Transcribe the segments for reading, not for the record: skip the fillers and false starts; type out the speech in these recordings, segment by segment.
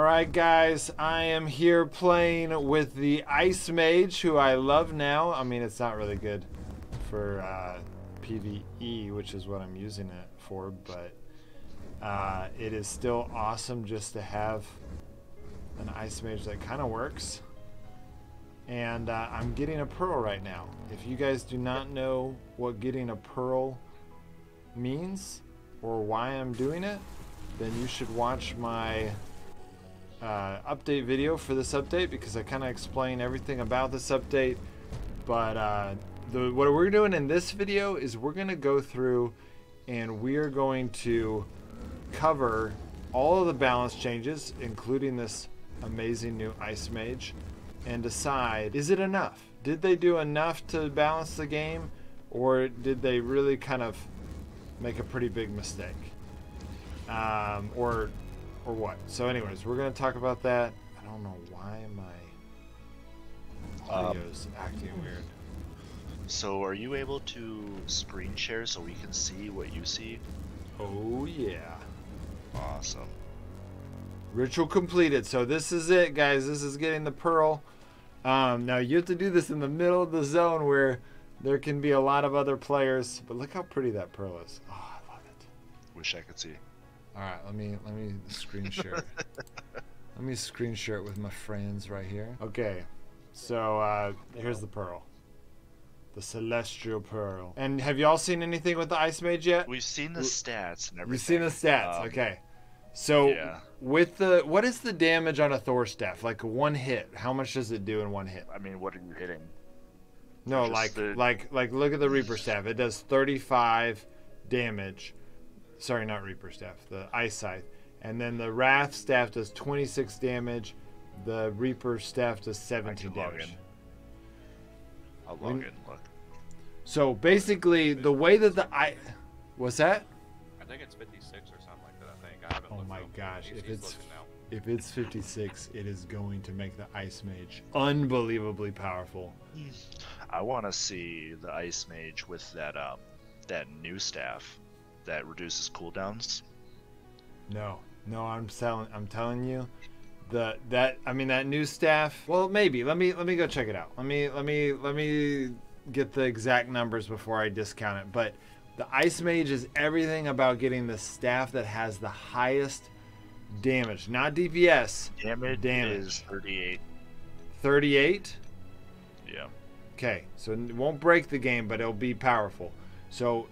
Alright guys, I am here playing with the Ice Mage, who I love now. I mean, it's not really good for PvE, which is what I'm using it for, but it is still awesome just to have an Ice Mage that kind of works. And I'm getting a Pearl right now. If you guys do not know what getting a Pearl means or why I'm doing it, then you should watch my update video for this update, because I kind of explain everything about this update. But what we're doing in this video is we're going to go through and we're going to cover all of the balance changes, including this amazing new Ice Mage, and decide, is it enough? Did they do enough to balance the game, or did they really kind of make a pretty big mistake? Or what? So anyways, we're going to talk about that. I don't know why my audio's acting weird. So are you able to screen share so we can see what you see? Oh yeah. Awesome. Ritual completed. So this is it, guys. This is getting the Pearl. Now you have to do this in the middle of the zone where there can be a lot of other players. But look how pretty that Pearl is. Oh, I love it. Wish I could see. All right, let me screen share it. Let me screen share it with my friends right here. Okay, so here's the Pearl, the Celestial Pearl. And have y'all seen anything with the Ice Mage yet? We've seen the stats and everything. You've seen the stats, okay. So yeah. with the, what is the damage on a Thor staff? Like one hit, how much does it do in one hit? I mean, what are you hitting? No, Just like look at the Reaper staff. It does 35 damage. Sorry, not Reaper staff, the Ice Scythe. And then the Wrath staff does 26 damage. The Reaper staff does 17 damage. I'll log in, look. So basically, the way that the what's that? I think it's 56 or something like that. I think I haven't. Oh my looked gosh! He's If it's 56, it is going to make the Ice Mage unbelievably powerful. I want to see the Ice Mage with that that new staff that reduces cooldowns. No, I'm telling you, that new staff. Well, maybe. Let me go check it out. Let me get the exact numbers before I discount it. But the Ice Mage is everything about getting the staff that has the highest damage, not DPS. Damage is 38. 38. Yeah. Okay, so it won't break the game, but it'll be powerful. So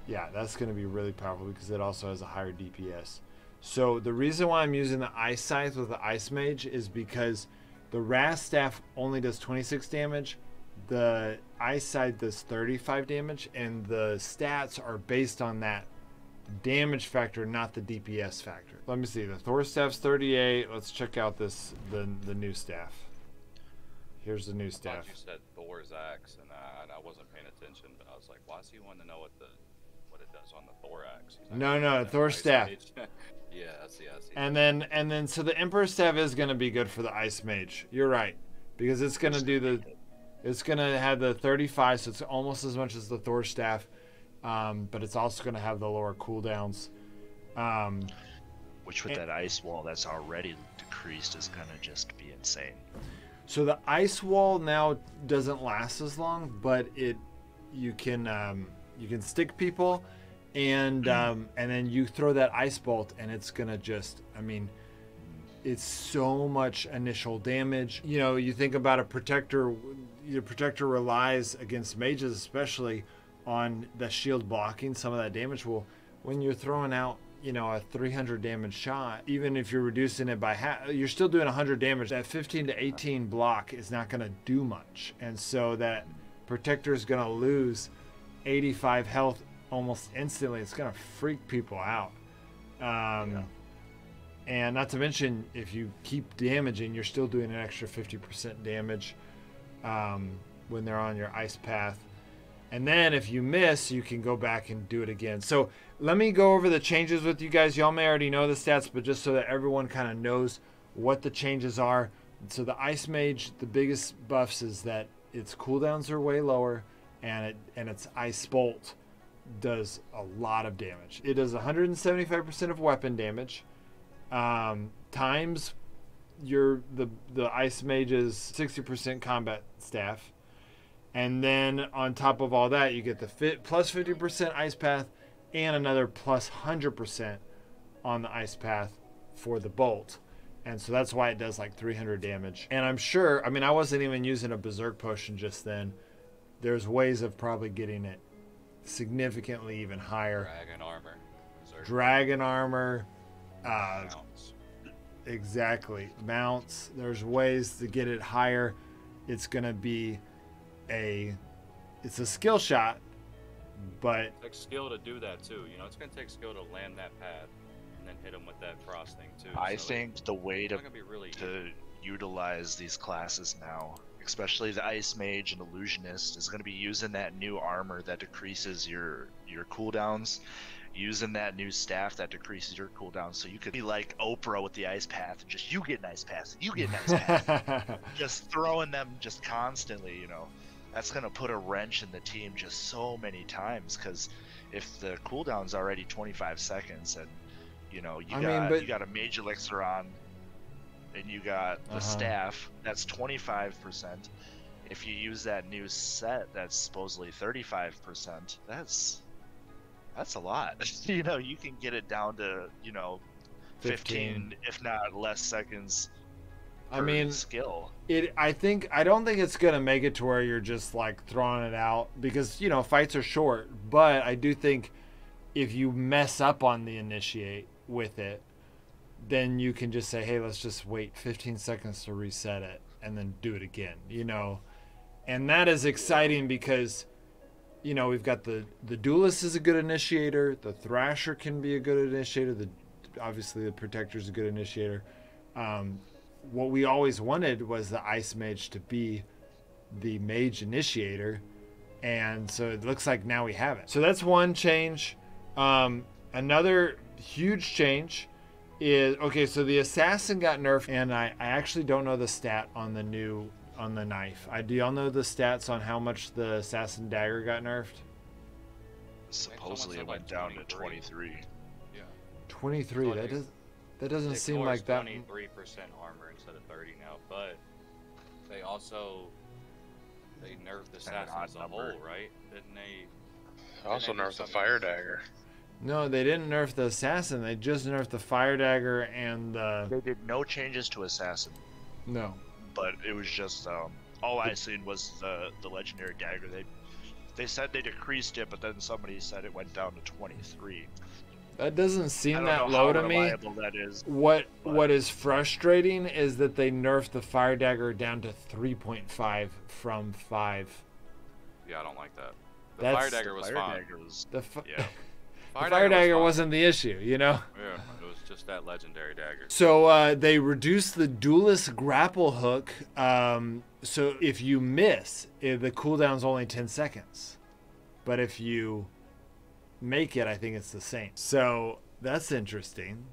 yeah, that's going to be really powerful because it also has a higher DPS. So the reason why I'm using the Ice Scythe with the Ice Mage is because the Wrath staff only does 26 damage, the Ice Scythe does 35 damage, and the stats are based on that damage factor, not the DPS factor. Let me see, the Thor staff's 38. Let's check out this the new staff. Here's the new staff. You said Thor's axe, and I wasn't paying attention, but I was like, why is he wanting to know what it does on the Thor axe? No, Thor's staff. Yeah, I see. And then so the Emperor staff is going to be good for the Ice Mage. You're right, because it's going to it's going to have the 35, so it's almost as much as the Thor staff, but it's also going to have the lower cooldowns. Which with that ice wall that's already decreased is going to just be insane. So the ice wall now doesn't last as long, but you can stick people, and then you throw that ice bolt, and it's gonna just, I mean, it's so much initial damage. You know, you think about a protector. Your protector relies against mages, especially, on the shield blocking some of that damage. Well, when you're throwing out, you know, a 300 damage shot, even if you're reducing it by half, you're still doing 100 damage. That 15 to 18 block is not going to do much, and so that protector is going to lose 85 health almost instantly. It's going to freak people out. And not to mention, if you keep damaging, you're still doing an extra 50% damage when they're on your ice path. And then if you miss, you can go back and do it again. So let me go over the changes with you guys. Y'all may already know the stats, but just so that everyone kind of knows what the changes are. So the Ice Mage, the biggest buffs is that its cooldowns are way lower, and its Ice Bolt does a lot of damage. It does 175% of weapon damage, times the Ice Mage's 60% combat staff. And then on top of all that, you get the plus 50% ice path and another plus 100% on the ice path for the bolt. And so that's why it does like 300 damage. And I'm sure, I mean, I wasn't even using a Berserk potion just then. There's ways of probably getting it significantly even higher. Dragon armor. Dragon armor. Mounts. Exactly. Mounts. There's ways to get it higher. It's going to be it's a skill shot, but It takes skill to do that too. You know, it's gonna take skill to land that path and then hit them with that frosting too. I So think the way it's to not gonna be really to utilize these classes now, especially the Ice Mage and Illusionist, is going to be using that new armor that decreases your cooldowns, using that new staff that decreases your cooldowns, so you could be like Oprah with the ice path, and just you get an ice path, you get an ice path, just throwing them just constantly, you know. That's going to put a wrench in the team just so many times, because if the cooldown's already 25 seconds and, you know, you got a Mage Elixir on, and you got the staff, that's 25%. If you use that new set that's supposedly 35%, that's a lot. You know, you can get it down to, you know, 15 if not less seconds per skill. I don't think it's gonna make it to where you're just like throwing it out, because, you know, fights are short. But I do think if you mess up on the initiate with it, then you can just say, hey, let's just wait 15 seconds to reset it and then do it again, you know. And that is exciting because, you know, we've got the Duelist is a good initiator, the Thrasher can be a good initiator, obviously the Protector is a good initiator. What we always wanted was the Ice Mage to be the Mage initiator, and so it looks like now we have it. So that's one change. Another huge change is, okay, so the Assassin got nerfed, and I actually don't know the stat on the knife. Do y'all know the stats on how much the Assassin dagger got nerfed? Supposedly it went down to 23. Yeah. 23. That doesn't seem like that. 23% armor instead of 30 now, but they nerfed the assassin as a whole, right? Didn't they? Also nerfed the fire dagger. No, they didn't nerf the Assassin. They just nerfed the fire dagger and They did no changes to Assassin. No. But it was just all I seen was the legendary dagger. They said they decreased it, but then somebody said it went down to 23. That doesn't seem that I don't know low how to me. reliable that is. What is frustrating is that they nerfed the fire dagger down to 3.5 from 5. Yeah, I don't like that. The fire dagger was fine. The Yeah. fire dagger wasn't the issue, you know? Yeah, it was just that legendary dagger. So they reduced the Duelist grapple hook. So if you miss, the cooldown's only 10 seconds. But if you make it, I think it's the same. So that's interesting.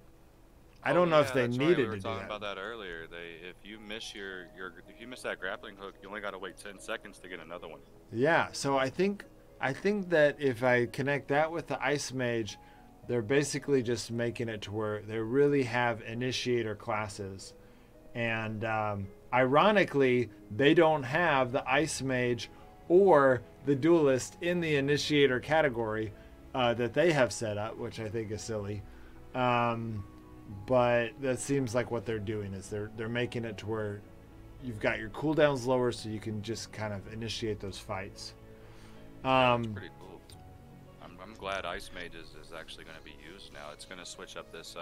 I don't know if they needed to do that. We were talking about that earlier. If you miss if you miss that grappling hook, you only got to wait 10 seconds to get another one. Yeah, so I think that if I connect that with the Ice Mage, they're basically just making it to where they really have initiator classes. And ironically, they don't have the Ice Mage or the Duelist in the initiator category that they have set up, which I think is silly. But that seems like what they're doing is they're making it to where you've got your cooldowns lower so you can just kind of initiate those fights. That's pretty cool. I'm glad Ice Mage is actually going to be used now. It's going to switch up this.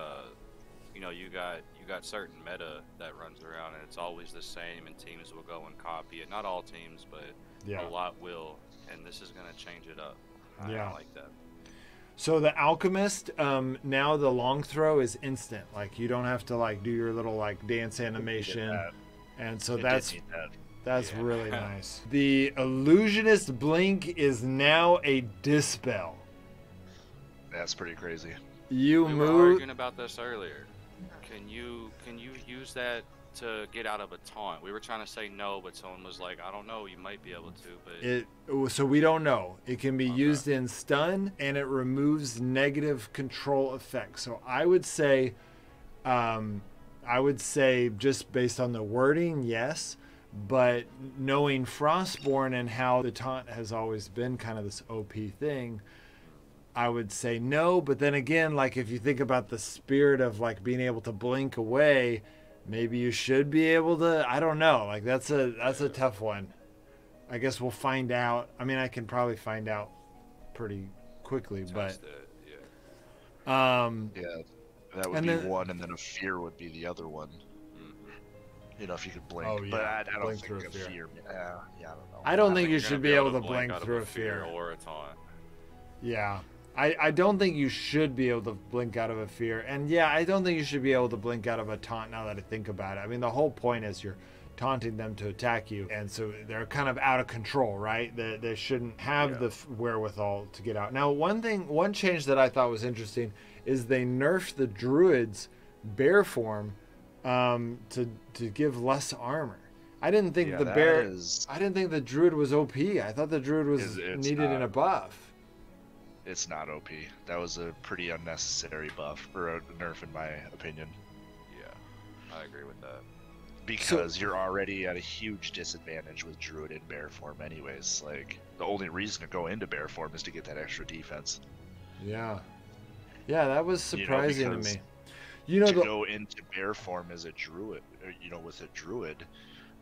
You know, you got certain meta that runs around, and it's always the same, and teams will go and copy it. Not all teams, but a lot will, and this is going to change it up. I don't like that. So the Alchemist, now the long throw is instant. Like, you don't have to like do your little like dance animation, and so that's really nice. The Illusionist Blink is now a dispel. That's pretty crazy. We were arguing about this earlier. Can you use that to get out of a taunt? We were trying to say no, but someone was like, I don't know, you might be able to, but so we don't know. It can be used in stun, and it removes negative control effects. So I would say I would say just based on the wording, yes. But knowing Frostborn and how the taunt has always been kind of this OP thing, I would say no. But then again, like if you think about the spirit of like being able to blink away, maybe you should be able to. I don't know. Like that's a tough one. I guess we'll find out. I mean, I can probably find out pretty quickly, but yeah, that would be one, and then a fear would be the other one. You know, if you could blink. Oh, yeah. But I don't Blink think through a a fear. fear. Yeah, I don't know. I don't think you you're should gonna be able to blink blink out of through a fear. or a taunt. Yeah. I don't think you should be able to blink out of a fear. And yeah, I don't think you should be able to blink out of a taunt now that I think about it. I mean, the whole point is you're taunting them to attack you. And so they're kind of out of control, right? They shouldn't have the wherewithal to get out. Now, one change that I thought was interesting is they nerfed the druid's bear form to give less armor. I didn't think I didn't think the druid was OP. I thought the druid was needed in a buff. It's not OP. That was a pretty unnecessary buff, or a nerf in my opinion. Yeah, I agree with that. Because you're already at a huge disadvantage with druid in bear form anyways. Like, the only reason to go into bear form is to get that extra defense. Yeah. Yeah, that was surprising to me. To go into bear form as a druid, with a druid,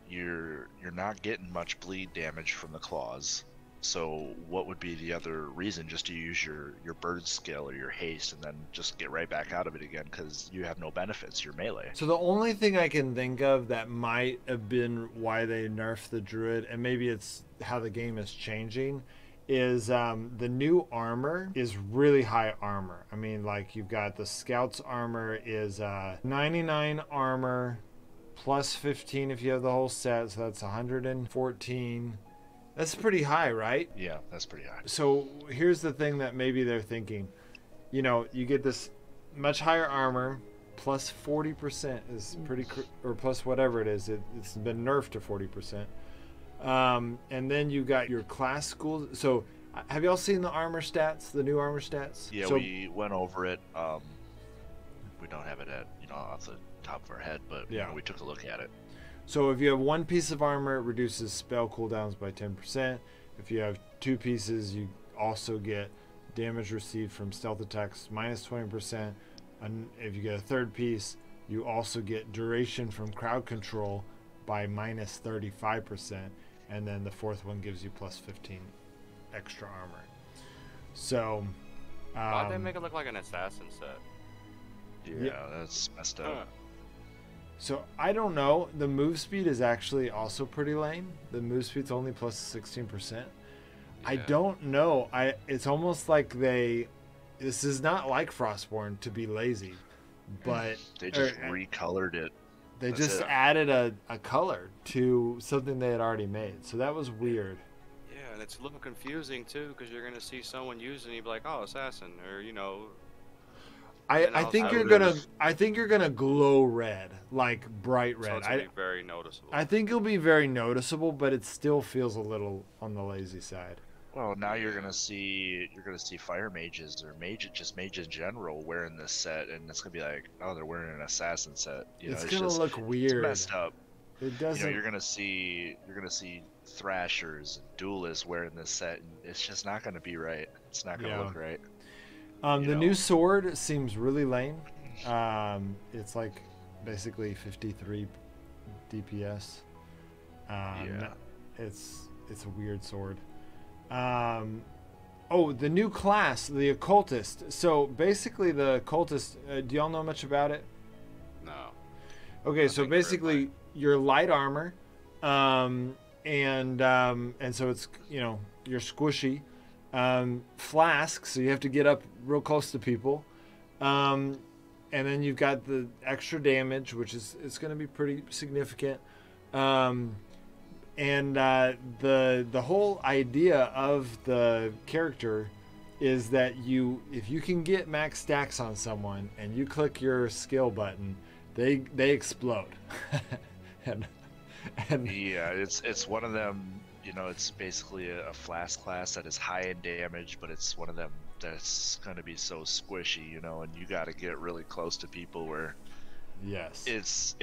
you're not getting much bleed damage from the claws. So what would be the other reason? Just to use your bird skill or your haste and then just get right back out of it again, because you have no benefits. You're melee. So the only thing I can think of that might have been why they nerfed the druid, and maybe it's how the game is changing, is the new armor is really high armor. I mean, like you've got the scout's armor is 99 armor plus 15 if you have the whole set, so that's 114. That's pretty high, right? Yeah, that's pretty high. So here's the thing that maybe they're thinking. You get this much higher armor, plus 40% is pretty, or plus whatever it is. It's been nerfed to 40%. And then you got your class schools. So have y'all seen the armor stats, the new armor stats? Yeah, so, we went over it. We don't have it at, off the top of our head, but we took a look at it. So if you have one piece of armor, it reduces spell cooldowns by 10%. If you have two pieces, you also get damage received from stealth attacks minus 20%. And if you get a third piece, you also get duration from crowd control by minus 35%. And then the fourth one gives you plus 15 extra armor. So why'd they make it look like an assassin set? Yeah, that's messed up. So I don't know. The move speed is actually also pretty lame. The move speed's only plus 16%. Yeah. I don't know. It's almost like this is not like Frostborn to be lazy, but they just recolored it. They just added a color to something they had already made. So that was weird. Yeah, and it's a little confusing too, because you're gonna see someone using it, you'd be like, oh, assassin, or I think you're gonna glow red, like bright red. So it's gonna be very noticeable. I think it'll be very noticeable, but it still feels a little on the lazy side. Well, now you're gonna see fire mages or mages in general wearing this set, and it's gonna be like, oh, they're wearing an assassin set. It's gonna look weird. It's messed up. It doesn't. You're gonna see thrashers and duelists wearing this set, and it's just not gonna be right. It's not gonna look right. The new sword seems really lame. It's like basically 53 DPS. It's a weird sword. The new class, the occultist. So basically, the occultist. Do y'all know much about it? No. Okay, so basically, you're light armor, and so it's you're squishy. Flask, so you have to get up real close to people, and then you've got the extra damage, which it's going to be pretty significant, and the whole idea of the character is that if you can get max stacks on someone and you click your skill button, they explode. and yeah, it's one of them. It's basically a flask class that is high in damage, but it's one of them that's going to be so squishy, and you got to get really close to people where Yes. It's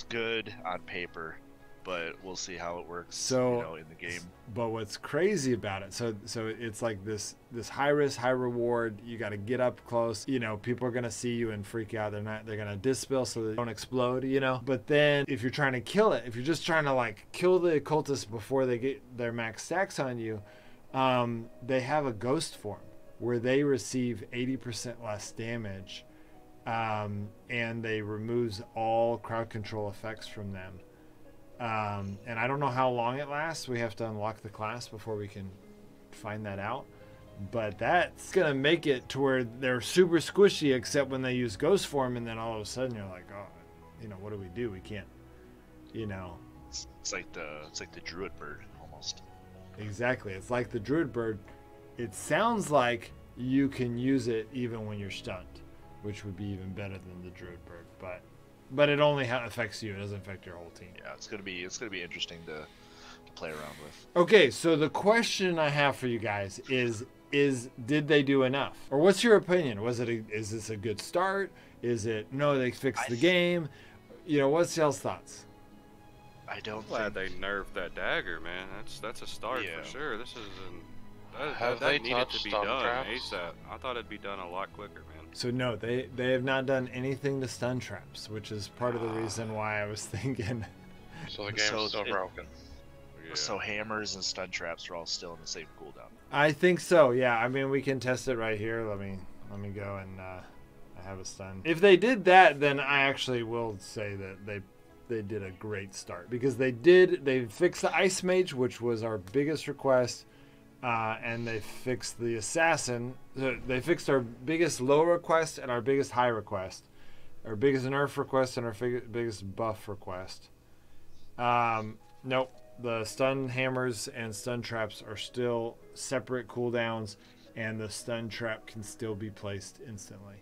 good on paper, but we'll see how it works. So in the game. But what's crazy about it? So it's like this high risk, high reward. You got to get up close. People are gonna see you and freak out. They're gonna dispel so they don't explode. But then if you're trying to kill it, if you're just trying to like kill the occultists before they get their max stacks on you, they have a ghost form where they receive 80% less damage, and they removes all crowd control effects from them. And I don't know how long it lasts. We have to unlock the class before we can find that out. But that's going to make it to where they're super squishy, except when they use ghost form, and then all of a sudden you're like, oh, what do we do? We can't, It's like the druid bird almost. Exactly. It's like the druid bird. It sounds like you can use it even when you're stunned, which would be even better than the druid bird. But it only affects you. It doesn't affect your whole team. Yeah, it's gonna be interesting to play around with. Okay, so the question I have for you guys is did they do enough? Or what's your opinion? Is this a good start? Is it no? They fixed the game. What's y'all's thoughts? I don't I'm glad think they nerfed that dagger, man. That's a start Yeah. for sure. This is Have that they needed to touched be stun done traps? ASAP. I thought it'd be done a lot quicker, man. So no, they have not done anything to stun traps, which is part of the reason why I was thinking. So the game's So still it- broken. Yeah. so. Hammers and stun traps are all still in the same cooldown. I think so. Yeah, I mean we can test it right here. Let me go and I have a stun. If they did that, then I actually will say that they did a great start, because they fixed the Ice Mage, which was our biggest request, and they fixed the Assassin. They fixed our biggest low request and our biggest high request, our biggest nerf request and our biggest buff request. Nope, the stun hammers and stun traps are still separate cooldowns, and the stun trap can still be placed instantly.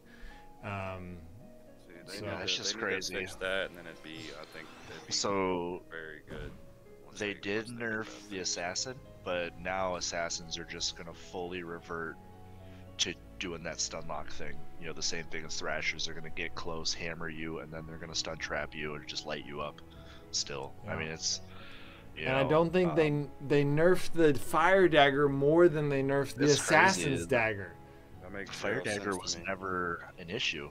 See, So- need It's to- just they need to crazy. fix that, and then I think it'd be So very good. once they did get nerf that. the assassin, but now assassins are just gonna fully revert to doing that stun lock thing. The same thing as thrashers. They're gonna get close, hammer you, and then they're gonna stun trap you and just light you up. Still, Yeah. I mean it's. And I don't think they nerfed the fire dagger more than they nerfed the That's crazy. assassin's dagger. That makes Fire zero dagger sense was to me. never an issue.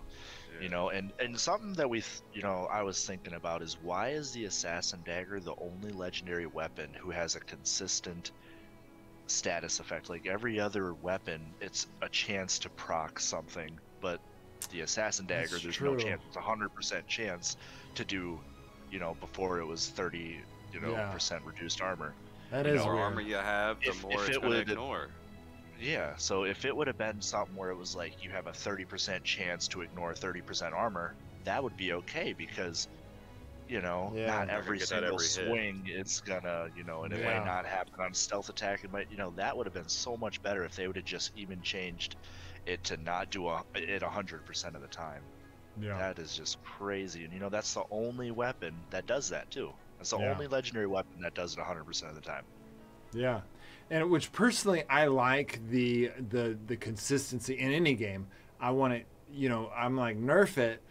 Yeah. And something that I was thinking about is, why is the assassin dagger the only legendary weapon who has a consistent status effect? Like every other weapon, it's a chance to proc something, but the assassin dagger, That's there's true. no chance. It's 100% chance to do, before it was 30, Yeah. percent reduced armor. That You is know, The more weird. armor you have, the If- more if it's it gonna would- ignore. Yeah, so if it would have been something where it was like you have a 30% chance to ignore 30% armor, that would be okay, because, Yeah. not gonna every get that single every hit. swing it's gonna, and it Yeah. might not happen on stealth attack. It might, that would have been so much better if they would have just even changed it to not do it 100% of the time. Yeah. That is just crazy, and that's the only weapon that does that too. That's the Yeah. only legendary weapon that does it 100% of the time. Yeah. And which personally I like the consistency in any game. I want it, I'm like nerf it,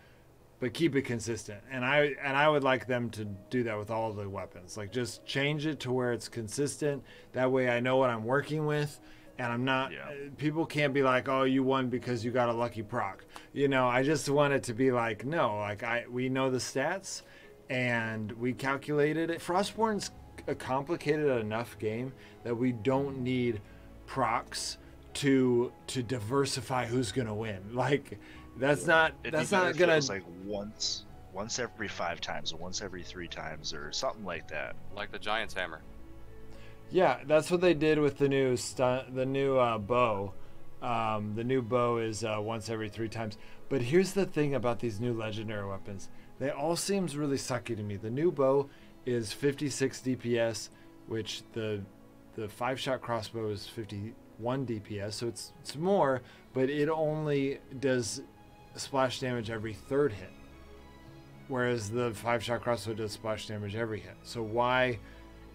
but keep it consistent. And I would like them to do that with all the weapons. Like just change it to where it's consistent. That way I know what I'm working with, and I'm not people can't be like, "Oh, you won because you got a lucky proc." I just want it to be like, no, like we know the stats and we calculated it. Frostborn's a complicated enough game that we don't need procs to diversify who's gonna win. Like that's not It'd be that's better not if it gonna was like once every 5 times, or once every 3 times, or something like that. Like the Giant's hammer. Yeah, that's what they did with the new bow. The new bow is once every 3 times. But here's the thing about these new legendary weapons. They all seems really sucky to me. The new bow is 56 DPS, which the 5-shot crossbow is 51 DPS, so it's more, but it only does splash damage every 3rd hit. Whereas the 5-shot crossbow does splash damage every hit. So why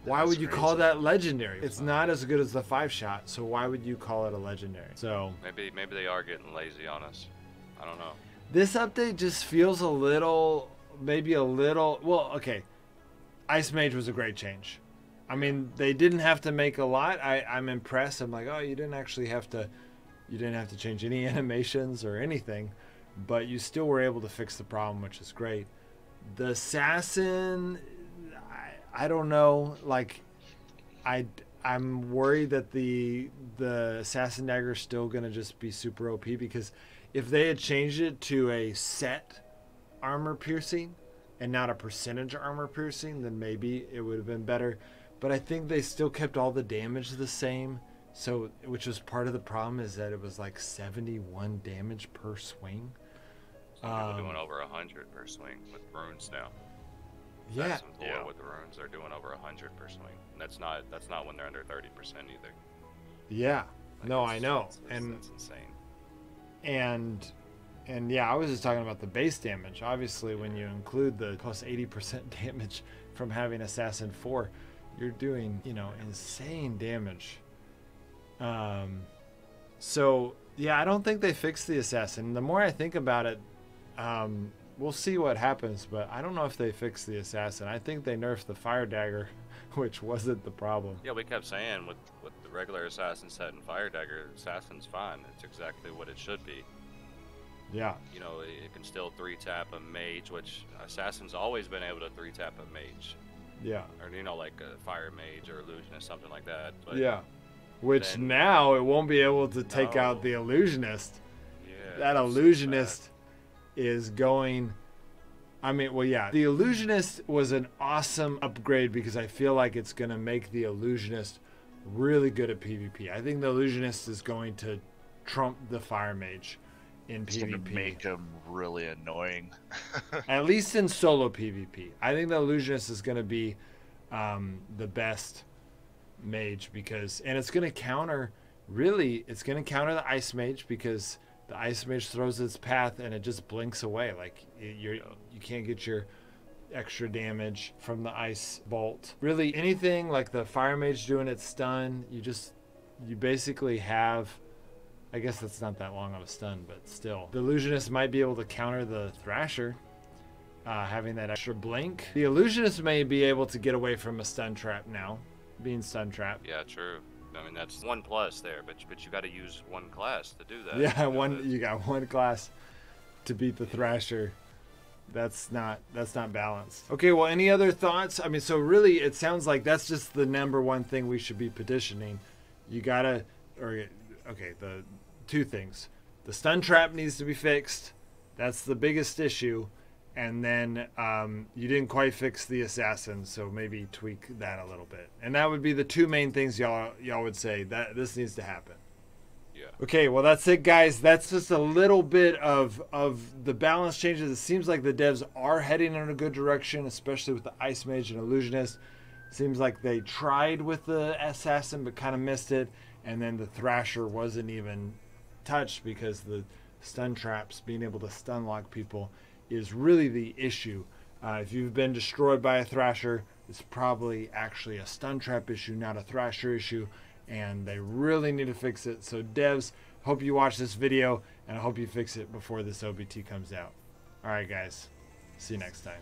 That's would you call crazy. that legendary? It's not as good as the 5-shot, so why would you call it a legendary? So Maybe they are getting lazy on us. I don't know. This update just feels a little, maybe a little. Well, okay, Ice Mage was a great change. I mean, they didn't have to make a lot. I'm impressed. I'm like, oh, you didn't have to change any animations or anything, but you still were able to fix the problem, which is great. The assassin, I don't know. Like, I'm worried that the assassin dagger is still gonna just be super OP, because if they had changed it to a set armor piercing and not a percentage armor piercing, then maybe it would have been better. But I think they still kept all the damage the same. So, which was part of the problem, is that it was like 71 damage per swing. Some people doing over 100 per swing with runes now. Yeah. Yeah. With the runes, they're doing over 100 per swing. And that's not when they're under 30% either. Yeah. Like, no, I know. That's insane. And yeah, I was just talking about the base damage. Obviously, when you include the plus 80% damage from having Assassin 4, you're doing, you know, insane damage. So yeah, I don't think they fixed the assassin. The more I think about it, we'll see what happens, but I don't know if they fixed the assassin. I think they nerfed the fire dagger, which wasn't the problem. Yeah, we kept saying with the regular assassin set and fire dagger, assassin's fine. It's exactly what it should be. Yeah. You know, it can still 3-tap a mage, which assassin's always been able to 3-tap a mage. Yeah. Or, you know, like a fire mage or illusionist, something like that. But yeah. Which then, now it won't be able to take out the illusionist. Yeah. That illusionist is going. I mean, well, yeah. The illusionist was an awesome upgrade, because I feel like it's going to make the illusionist really good at PvP. I think the illusionist is going to trump the fire mage in It's PvP. gonna make him really annoying. At least in solo PvP. I think the illusionist is going to be the best mage, because, and it's going to counter, really, it's going to counter the ice mage, because the ice mage throws its path and it just blinks away. Like, you can't get your extra damage from the ice bolt. Really, anything like the fire mage doing its stun, you basically have, I guess that's not that long of a stun, but still. The illusionist might be able to counter the thrasher, having that extra blink. The illusionist may be able to get away from a stun trap now, being stun trapped. Yeah, true. I mean, that's 1+ there, but you got to use one class to do that. Yeah, you got one class to beat the thrasher. That's not balanced. Okay, well, any other thoughts? I mean, so really, it sounds like that's just the number one thing we should be petitioning. You gotta, okay, the two things. The stun trap needs to be fixed. That's the biggest issue. And then you didn't quite fix the assassin, so maybe tweak that a little bit. And that would be the two main things y'all would say that this needs to happen. Yeah. Okay, well, that's it, guys. That's just a little bit of the balance changes. It seems like the devs are heading in a good direction, especially with the Ice Mage and Illusionist. Seems like they tried with the assassin but kind of missed it, and then the Thrasher wasn't even touched, because the stun traps, being able to stun lock people, is really the issue. If you've been destroyed by a Thrasher, it's probably actually a stun trap issue, not a Thrasher issue, and they really need to fix it. So devs, hope you watch this video, and I hope you fix it before this OBT comes out. Alright guys, see you next time.